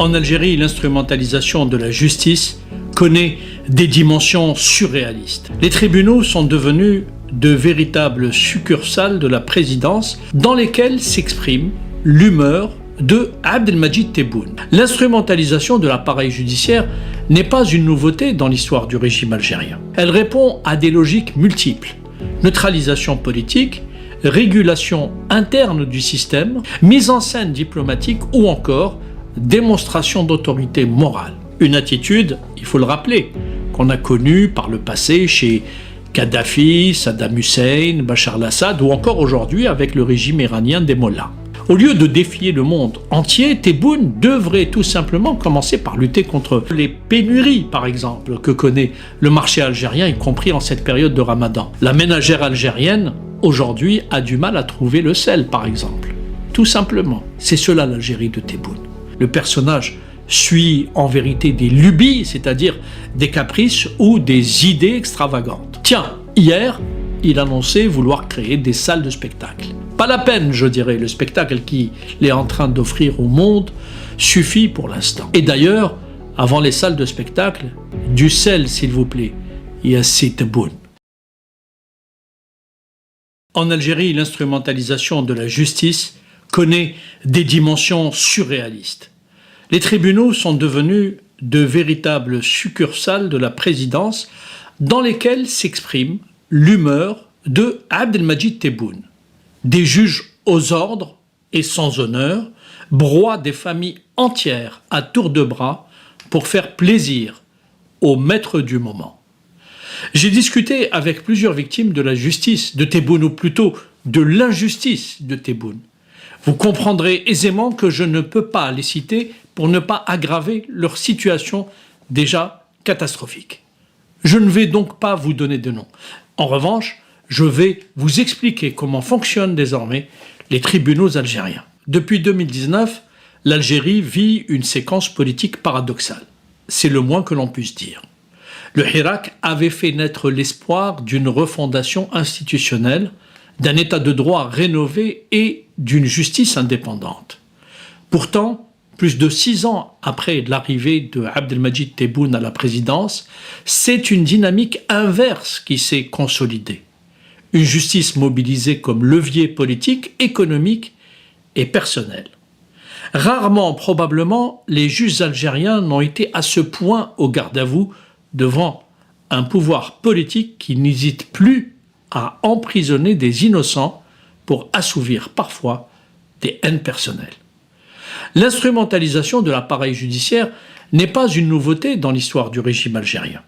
En Algérie, l'instrumentalisation de la justice connaît des dimensions surréalistes. Les tribunaux sont devenus de véritables succursales de la présidence dans lesquelles s'exprime l'humeur de Abdelmadjid Tebboune. L'instrumentalisation de l'appareil judiciaire n'est pas une nouveauté dans l'histoire du régime algérien. Elle répond à des logiques multiples: neutralisation politique, régulation interne du système, mise en scène diplomatique ou encore démonstration d'autorité morale. Une attitude, il faut le rappeler, qu'on a connue par le passé chez Kadhafi, Saddam Hussein, Bachar al-Assad ou encore aujourd'hui avec le régime iranien des mollahs. Au lieu de défier le monde entier, Tebboune devrait tout simplement commencer par lutter contre les pénuries, par exemple, que connaît le marché algérien, y compris en cette période de Ramadan. La ménagère algérienne, aujourd'hui, a du mal à trouver le sel, par exemple. Tout simplement. C'est cela l'Algérie de Tebboune. Le personnage suit en vérité des lubies, c'est-à-dire des caprices ou des idées extravagantes. Tiens, hier, il annonçait vouloir créer des salles de spectacle. Pas la peine, je dirais, le spectacle qu'il est en train d'offrir au monde suffit pour l'instant. Et d'ailleurs, avant les salles de spectacle, du sel, s'il vous plaît, Yassi Tebboune. En Algérie, l'instrumentalisation de la justice connaît des dimensions surréalistes. Les tribunaux sont devenus de véritables succursales de la présidence dans lesquelles s'exprime l'humeur de Abdelmadjid Tebboune. Des juges aux ordres et sans honneur broient des familles entières à tour de bras pour faire plaisir au maître du moment. J'ai discuté avec plusieurs victimes de la justice de Tebboune, ou plutôt de l'injustice de Tebboune. Vous comprendrez aisément que je ne peux pas les citer pour ne pas aggraver leur situation déjà catastrophique. Je ne vais donc pas vous donner de nom. En revanche, je vais vous expliquer comment fonctionnent désormais les tribunaux algériens. Depuis 2019, l'Algérie vit une séquence politique paradoxale. C'est le moins que l'on puisse dire. Le Hirak avait fait naître l'espoir d'une refondation institutionnelle, d'un état de droit rénové et d'une justice indépendante. Pourtant, plus de 6 ans après l'arrivée de Abdelmadjid Tebboune à la présidence, c'est une dynamique inverse qui s'est consolidée. Une justice mobilisée comme levier politique, économique et personnel. Rarement, probablement, les juges algériens n'ont été à ce point au garde à vous devant un pouvoir politique qui n'hésite plus à emprisonner des innocents pour assouvir parfois des haines personnelles. L'instrumentalisation de l'appareil judiciaire n'est pas une nouveauté dans l'histoire du régime algérien.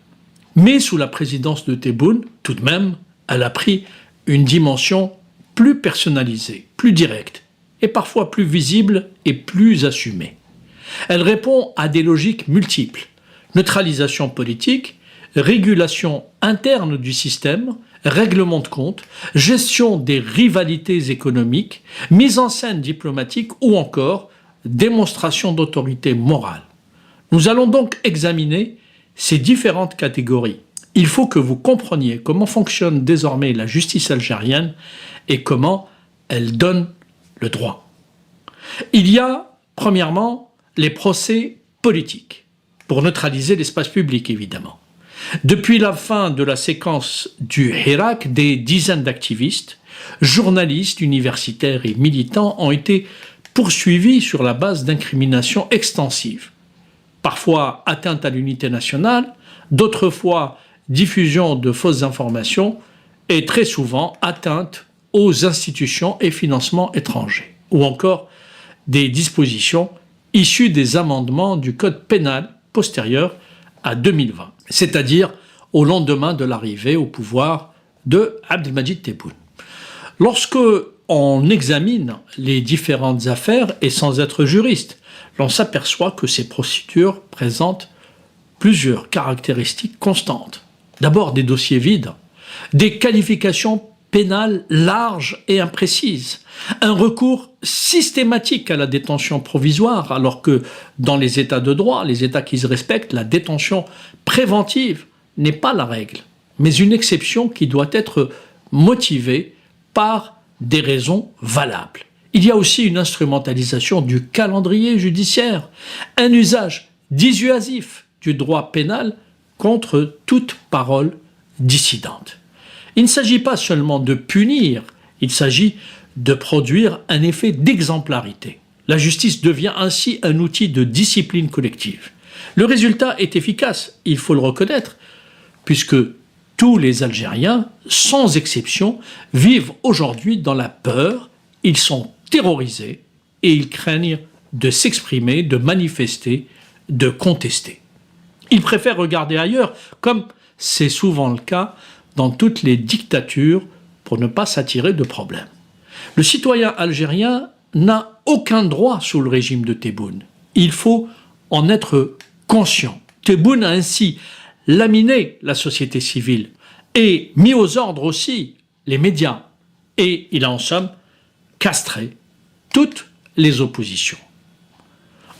Mais sous la présidence de Tebboune, tout de même, elle a pris une dimension plus personnalisée, plus directe, et parfois plus visible et plus assumée. Elle répond à des logiques multiples: neutralisation politique, régulation interne du système, règlement de compte, gestion des rivalités économiques, mise en scène diplomatique ou encore démonstration d'autorité morale. Nous allons donc examiner ces différentes catégories. Il faut que vous compreniez comment fonctionne désormais la justice algérienne et comment elle donne le droit. Il y a, premièrement, les procès politiques, pour neutraliser l'espace public évidemment. Depuis la fin de la séquence du Hirak, des dizaines d'activistes, journalistes, universitaires et militants ont été poursuivis sur la base d'incriminations extensives. Parfois atteinte à l'unité nationale, d'autres fois diffusion de fausses informations et très souvent atteinte aux institutions et financements étrangers. Ou encore des dispositions issues des amendements du code pénal postérieur à 2020, c'est-à-dire au lendemain de l'arrivée au pouvoir de Abdelmadjid Tebboune. Lorsque on examine les différentes affaires, et sans être juriste, l'on s'aperçoit que ces procédures présentent plusieurs caractéristiques constantes. D'abord des dossiers vides, des qualifications pénales larges et imprécises, un recours systématique à la détention provisoire, alors que dans les États de droit, les États qui se respectent, la détention préventive n'est pas la règle, mais une exception qui doit être motivée par des raisons valables. Il y a aussi une instrumentalisation du calendrier judiciaire, un usage dissuasif du droit pénal contre toute parole dissidente. Il ne s'agit pas seulement de punir, il s'agit de produire un effet d'exemplarité. La justice devient ainsi un outil de discipline collective. Le résultat est efficace, il faut le reconnaître, puisque tous les Algériens, sans exception, vivent aujourd'hui dans la peur, ils sont terrorisés et ils craignent de s'exprimer, de manifester, de contester. Ils préfèrent regarder ailleurs, comme c'est souvent le cas dans toutes les dictatures, pour ne pas s'attirer de problèmes. Le citoyen algérien n'a aucun droit sous le régime de Tebboune. Il faut en être conscient. Tebboune a ainsi laminé la société civile et mis aux ordres aussi les médias. Et il a en somme castré toutes les oppositions.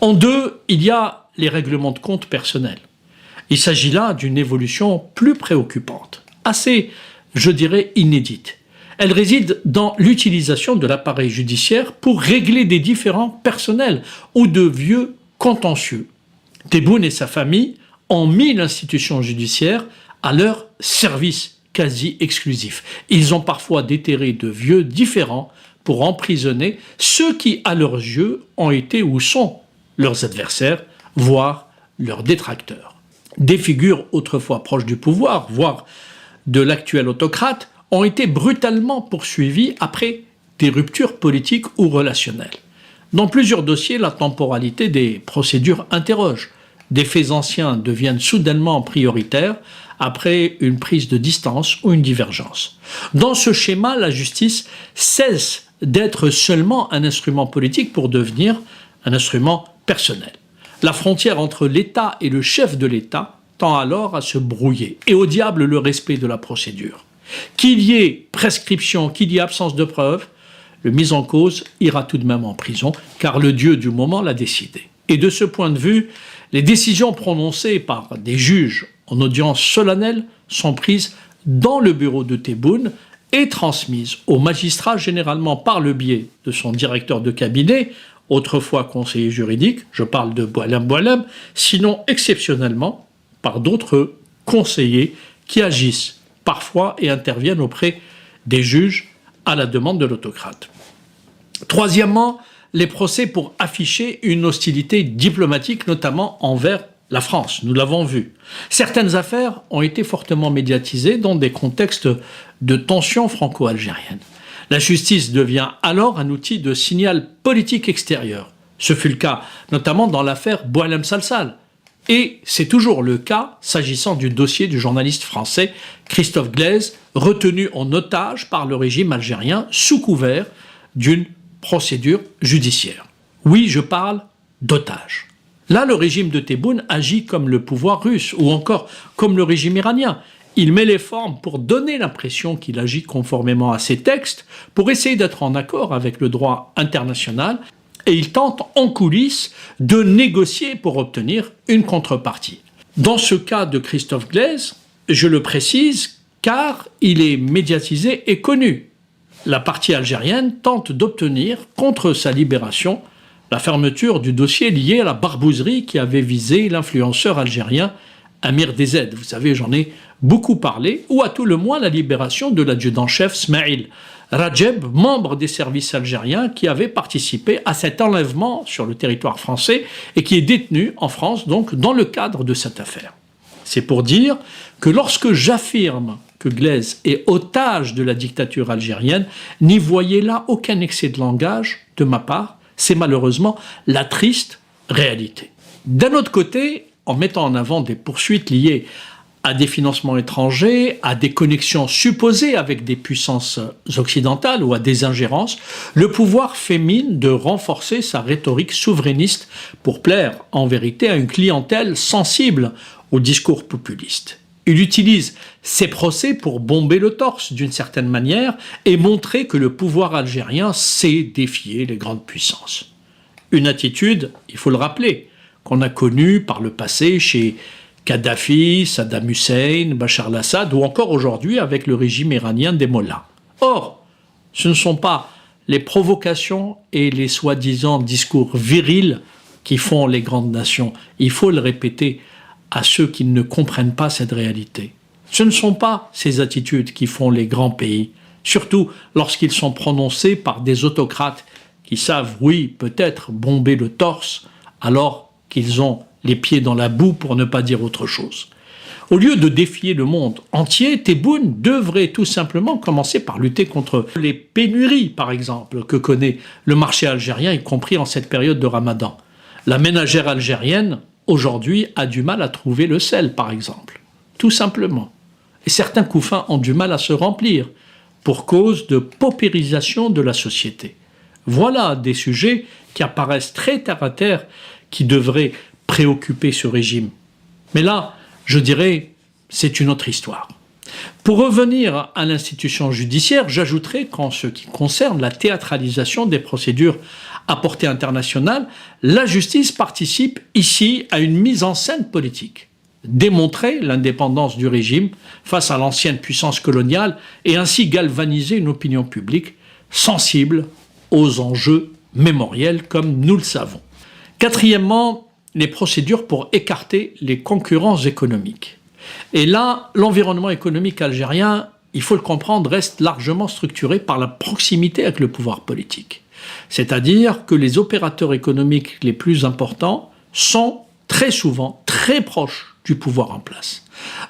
En deux, il y a les règlements de compte personnels. Il s'agit là d'une évolution plus préoccupante, assez, je dirais, inédite. Elle réside dans l'utilisation de l'appareil judiciaire pour régler des différends personnels ou de vieux contentieux. Tebboune et sa famille ont mis l'institution judiciaire à leur service quasi exclusif. Ils ont parfois déterré de vieux différends pour emprisonner ceux qui, à leurs yeux, ont été ou sont leurs adversaires, voire leurs détracteurs. Des figures autrefois proches du pouvoir, voire de l'actuel autocrate, ont été brutalement poursuivis après des ruptures politiques ou relationnelles. Dans plusieurs dossiers, la temporalité des procédures interroge. Des faits anciens deviennent soudainement prioritaires après une prise de distance ou une divergence. Dans ce schéma, la justice cesse d'être seulement un instrument politique pour devenir un instrument personnel. La frontière entre l'État et le chef de l'État tend alors à se brouiller. Et au diable le respect de la procédure. Qu'il y ait prescription, qu'il y ait absence de preuve, le mis en cause ira tout de même en prison, car le Dieu du moment l'a décidé. Et de ce point de vue, les décisions prononcées par des juges en audience solennelle sont prises dans le bureau de Tebboune et transmises au magistrat généralement par le biais de son directeur de cabinet, autrefois conseiller juridique, je parle de Boualem, sinon exceptionnellement par d'autres conseillers qui agissent parfois et interviennent auprès des juges à la demande de l'autocrate. Troisièmement, les procès pour afficher une hostilité diplomatique, notamment envers la France, nous l'avons vu. Certaines affaires ont été fortement médiatisées dans des contextes de tensions franco-algériennes. La justice devient alors un outil de signal politique extérieur. Ce fut le cas notamment dans l'affaire Boualem Sansal. Et c'est toujours le cas s'agissant du dossier du journaliste français Christophe Glaise, retenu en otage par le régime algérien sous couvert d'une procédure judiciaire. Oui, je parle d'otage. Là, le régime de Tebboune agit comme le pouvoir russe ou encore comme le régime iranien. Il met les formes pour donner l'impression qu'il agit conformément à ses textes, pour essayer d'être en accord avec le droit international, et il tente en coulisses de négocier pour obtenir une contrepartie. Dans ce cas de Christophe Glaise, je le précise car il est médiatisé et connu. La partie algérienne tente d'obtenir, contre sa libération, la fermeture du dossier lié à la barbouzerie qui avait visé l'influenceur algérien Amir DZ. Vous savez, j'en ai beaucoup parlé, ou à tout le moins la libération de l'adjudant-chef Smaïl Rajeb, membre des services algériens qui avait participé à cet enlèvement sur le territoire français et qui est détenu en France, donc dans le cadre de cette affaire. C'est pour dire que lorsque j'affirme que Glaise est otage de la dictature algérienne, n'y voyez là aucun excès de langage de ma part, c'est malheureusement la triste réalité. D'un autre côté, en mettant en avant des poursuites liées à des financements étrangers, à des connexions supposées avec des puissances occidentales ou à des ingérences, le pouvoir fait mine de renforcer sa rhétorique souverainiste pour plaire en vérité à une clientèle sensible au discours populiste. Il utilise ces procès pour bomber le torse d'une certaine manière et montrer que le pouvoir algérien sait défier les grandes puissances. Une attitude, il faut le rappeler, qu'on a connue par le passé chez Kadhafi, Saddam Hussein, Bachar al-Assad ou encore aujourd'hui avec le régime iranien des Mollahs. Or, ce ne sont pas les provocations et les soi-disant discours virils qui font les grandes nations. Il faut le répéter à ceux qui ne comprennent pas cette réalité. Ce ne sont pas ces attitudes qui font les grands pays, surtout lorsqu'ils sont prononcés par des autocrates qui savent, oui, peut-être bomber le torse, alors qu'ils ont les pieds dans la boue pour ne pas dire autre chose. Au lieu de défier le monde entier, Tebboune devrait tout simplement commencer par lutter contre les pénuries, par exemple, que connaît le marché algérien, y compris en cette période de Ramadan. La ménagère algérienne, aujourd'hui, a du mal à trouver le sel, par exemple. Tout simplement. Et certains couffins ont du mal à se remplir pour cause de paupérisation de la société. Voilà des sujets qui apparaissent très terre à terre, qui devraient préoccuper ce régime. Mais là, je dirais, c'est une autre histoire. Pour revenir à l'institution judiciaire, j'ajouterai qu'en ce qui concerne la théâtralisation des procédures à portée internationale, la justice participe ici à une mise en scène politique. Démontrer l'indépendance du régime face à l'ancienne puissance coloniale et ainsi galvaniser une opinion publique sensible aux enjeux mémoriels comme nous le savons. Quatrièmement, les procédures pour écarter les concurrents économiques. Et là, l'environnement économique algérien, il faut le comprendre, reste largement structuré par la proximité avec le pouvoir politique. C'est-à-dire que les opérateurs économiques les plus importants sont très souvent très proches du pouvoir en place.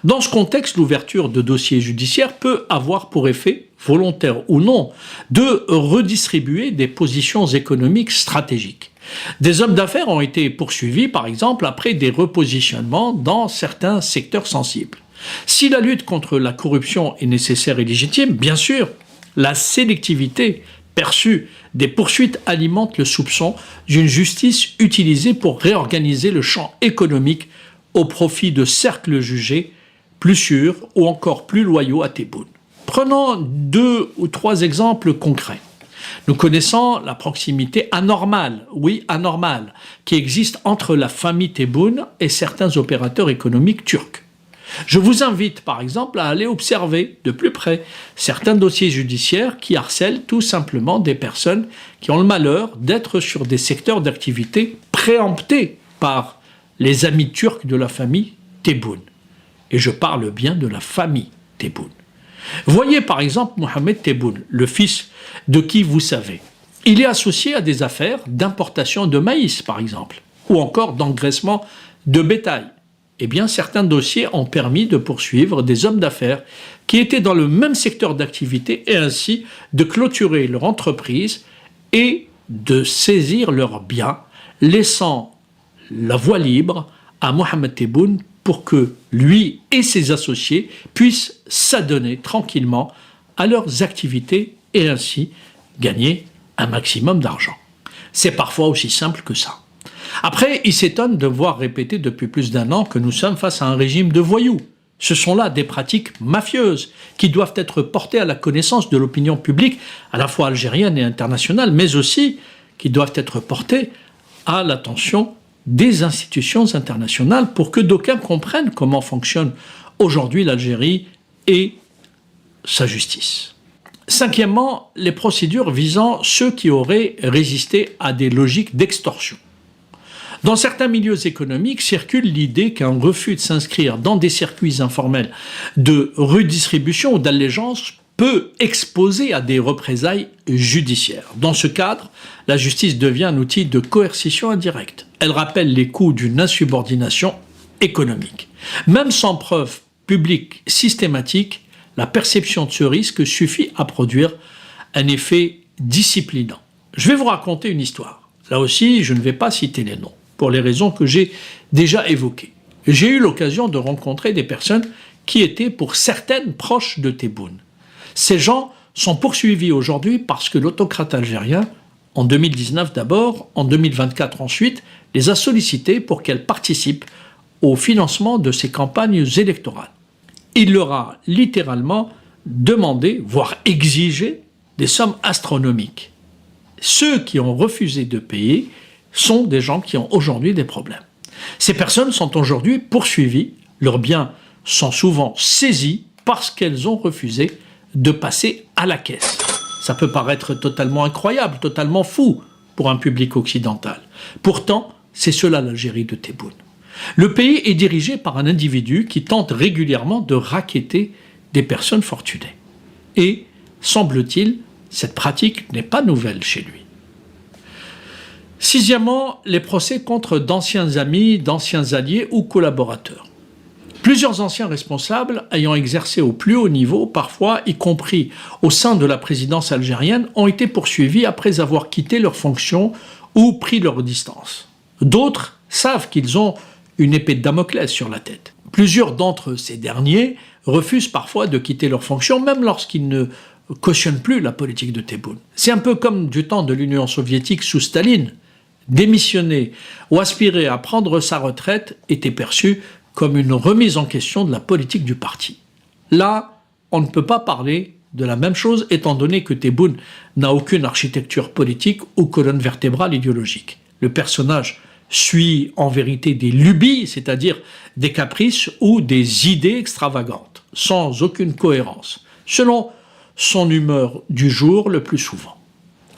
Dans ce contexte, l'ouverture de dossiers judiciaires peut avoir pour effet, volontaire ou non, de redistribuer des positions économiques stratégiques. Des hommes d'affaires ont été poursuivis, par exemple, après des repositionnements dans certains secteurs sensibles. Si la lutte contre la corruption est nécessaire et légitime, bien sûr, la sélectivité perçue des poursuites alimente le soupçon d'une justice utilisée pour réorganiser le champ économique au profit de cercles jugés plus sûrs ou encore plus loyaux à Tebboune. Prenons 2 ou 3 exemples concrets. Nous connaissons la proximité anormale, oui anormale, qui existe entre la famille Tebboune et certains opérateurs économiques turcs. Je vous invite par exemple à aller observer de plus près certains dossiers judiciaires qui harcèlent tout simplement des personnes qui ont le malheur d'être sur des secteurs d'activité préemptés par les amis turcs de la famille Tebboune. Et je parle bien de la famille Tebboune. Voyez par exemple Mohamed Tebboune, le fils de qui vous savez. Il est associé à des affaires d'importation de maïs par exemple, ou encore d'engraissement de bétail. Eh bien, certains dossiers ont permis de poursuivre des hommes d'affaires qui étaient dans le même secteur d'activité et ainsi de clôturer leur entreprise et de saisir leurs biens, laissant la voie libre à Mohamed Tebboune pour que lui et ses associés puissent s'adonner tranquillement à leurs activités et ainsi gagner un maximum d'argent. C'est parfois aussi simple que ça. Après, il s'étonne de voir répéter depuis plus d'1 an que nous sommes face à un régime de voyous. Ce sont là des pratiques mafieuses qui doivent être portées à la connaissance de l'opinion publique, à la fois algérienne et internationale, mais aussi qui doivent être portées à l'attention des institutions internationales pour que d'aucuns comprennent comment fonctionne aujourd'hui l'Algérie et sa justice. Cinquièmement, les procédures visant ceux qui auraient résisté à des logiques d'extorsion. Dans certains milieux économiques circule l'idée qu'un refus de s'inscrire dans des circuits informels de redistribution ou d'allégeance peut exposer à des représailles judiciaires. Dans ce cadre, la justice devient un outil de coercition indirecte. Elle rappelle les coûts d'une insubordination économique. Même sans preuve publique systématique, la perception de ce risque suffit à produire un effet disciplinant. Je vais vous raconter une histoire. Là aussi, je ne vais pas citer les noms, pour les raisons que j'ai déjà évoquées. J'ai eu l'occasion de rencontrer des personnes qui étaient pour certaines proches de Tebboune. Ces gens sont poursuivis aujourd'hui parce que l'autocrate algérien, en 2019 d'abord, en 2024 ensuite, les a sollicités pour qu'elles participent au financement de ces campagnes électorales. Il leur a littéralement demandé, voire exigé, des sommes astronomiques. Ceux qui ont refusé de payer sont des gens qui ont aujourd'hui des problèmes. Ces personnes sont aujourd'hui poursuivies, leurs biens sont souvent saisis parce qu'elles ont refusé de passer à la caisse. Ça peut paraître totalement incroyable, totalement fou pour un public occidental. Pourtant, c'est cela l'Algérie de Tebboune. Le pays est dirigé par un individu qui tente régulièrement de racketter des personnes fortunées. Et, semble-t-il, cette pratique n'est pas nouvelle chez lui. Sixièmement, les procès contre d'anciens amis, d'anciens alliés ou collaborateurs. Plusieurs anciens responsables ayant exercé au plus haut niveau, parfois y compris au sein de la présidence algérienne, ont été poursuivis après avoir quitté leurs fonctions ou pris leur distance. D'autres savent qu'ils ont une épée de Damoclès sur la tête. Plusieurs d'entre ces derniers refusent parfois de quitter leurs fonctions, même lorsqu'ils ne cautionnent plus la politique de Tebboune. C'est un peu comme du temps de l'Union soviétique sous Staline. Démissionner ou aspirer à prendre sa retraite était perçu comme une remise en question de la politique du parti. Là, on ne peut pas parler de la même chose étant donné que Tebboune n'a aucune architecture politique ou colonne vertébrale idéologique. Le personnage suit en vérité des lubies, c'est-à-dire des caprices ou des idées extravagantes, sans aucune cohérence, selon son humeur du jour le plus souvent.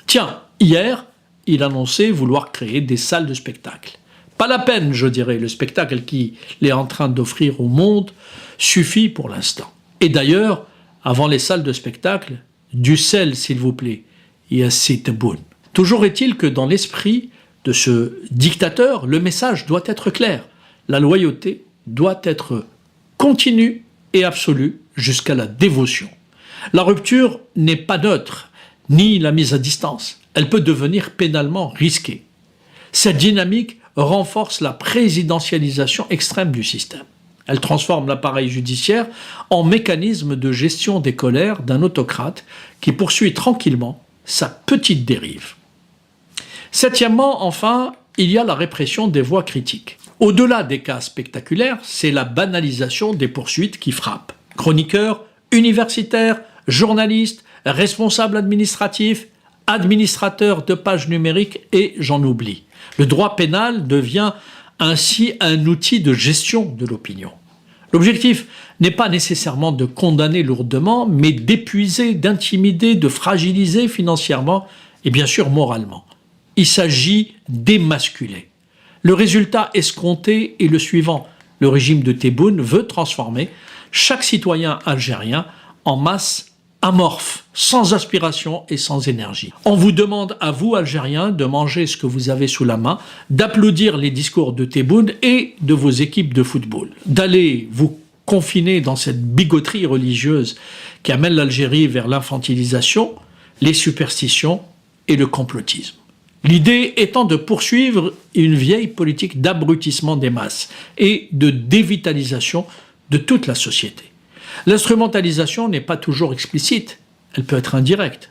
Tiens, hier, il annonçait vouloir créer des salles de spectacle. Pas la peine, je dirais, le spectacle qu'il est en train d'offrir au monde suffit pour l'instant. Et d'ailleurs, avant les salles de spectacle, du sel, s'il vous plaît, et assez Tebboune. Toujours est-il que dans l'esprit de ce dictateur, le message doit être clair. La loyauté doit être continue et absolue jusqu'à la dévotion. La rupture n'est pas neutre, ni la mise à distance. Elle peut devenir pénalement risquée. Cette dynamique renforce la présidentialisation extrême du système. Elle transforme l'appareil judiciaire en mécanisme de gestion des colères d'un autocrate qui poursuit tranquillement sa petite dérive. Septièmement, enfin, il y a la répression des voix critiques. Au-delà des cas spectaculaires, c'est la banalisation des poursuites qui frappe. Chroniqueurs, universitaires, journalistes, responsables administratifs, administrateurs de pages numériques et j'en oublie. Le droit pénal devient ainsi un outil de gestion de l'opinion. L'objectif n'est pas nécessairement de condamner lourdement, mais d'épuiser, d'intimider, de fragiliser financièrement et bien sûr moralement. Il s'agit d'émasculer. Le résultat escompté est le suivant. Le régime de Tebboune veut transformer chaque citoyen algérien en masse amorphe, sans aspiration et sans énergie. On vous demande à vous, Algériens, de manger ce que vous avez sous la main, d'applaudir les discours de Tebboune et de vos équipes de football, d'aller vous confiner dans cette bigoterie religieuse qui amène l'Algérie vers l'infantilisation, les superstitions et le complotisme. L'idée étant de poursuivre une vieille politique d'abrutissement des masses et de dévitalisation de toute la société. L'instrumentalisation n'est pas toujours explicite, elle peut être indirecte,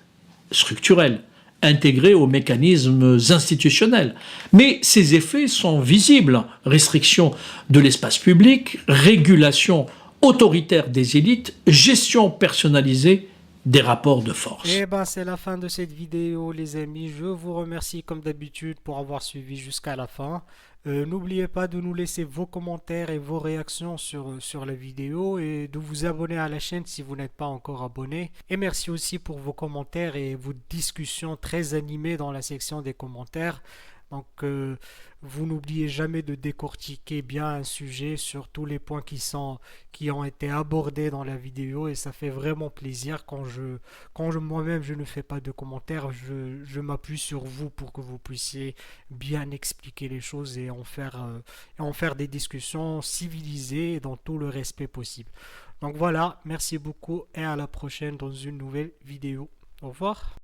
structurelle, intégrée aux mécanismes institutionnels. Mais ses effets sont visibles, restriction de l'espace public, régulation autoritaire des élites, gestion personnalisée des rapports de force. Et ben c'est la fin de cette vidéo les amis, je vous remercie comme d'habitude pour avoir suivi jusqu'à la fin. N'oubliez pas de nous laisser vos commentaires et vos réactions sur la vidéo et de vous abonner à la chaîne si vous n'êtes pas encore abonné. Et merci aussi pour vos commentaires et vos discussions très animées dans la section des commentaires. Donc vous n'oubliez jamais de décortiquer bien un sujet sur tous les points qui ont été abordés dans la vidéo et ça fait vraiment plaisir quand moi-même je ne fais pas de commentaires, je m'appuie sur vous pour que vous puissiez bien expliquer les choses et en faire des discussions civilisées et dans tout le respect possible. Donc voilà, merci beaucoup et à la prochaine dans une nouvelle vidéo. Au revoir.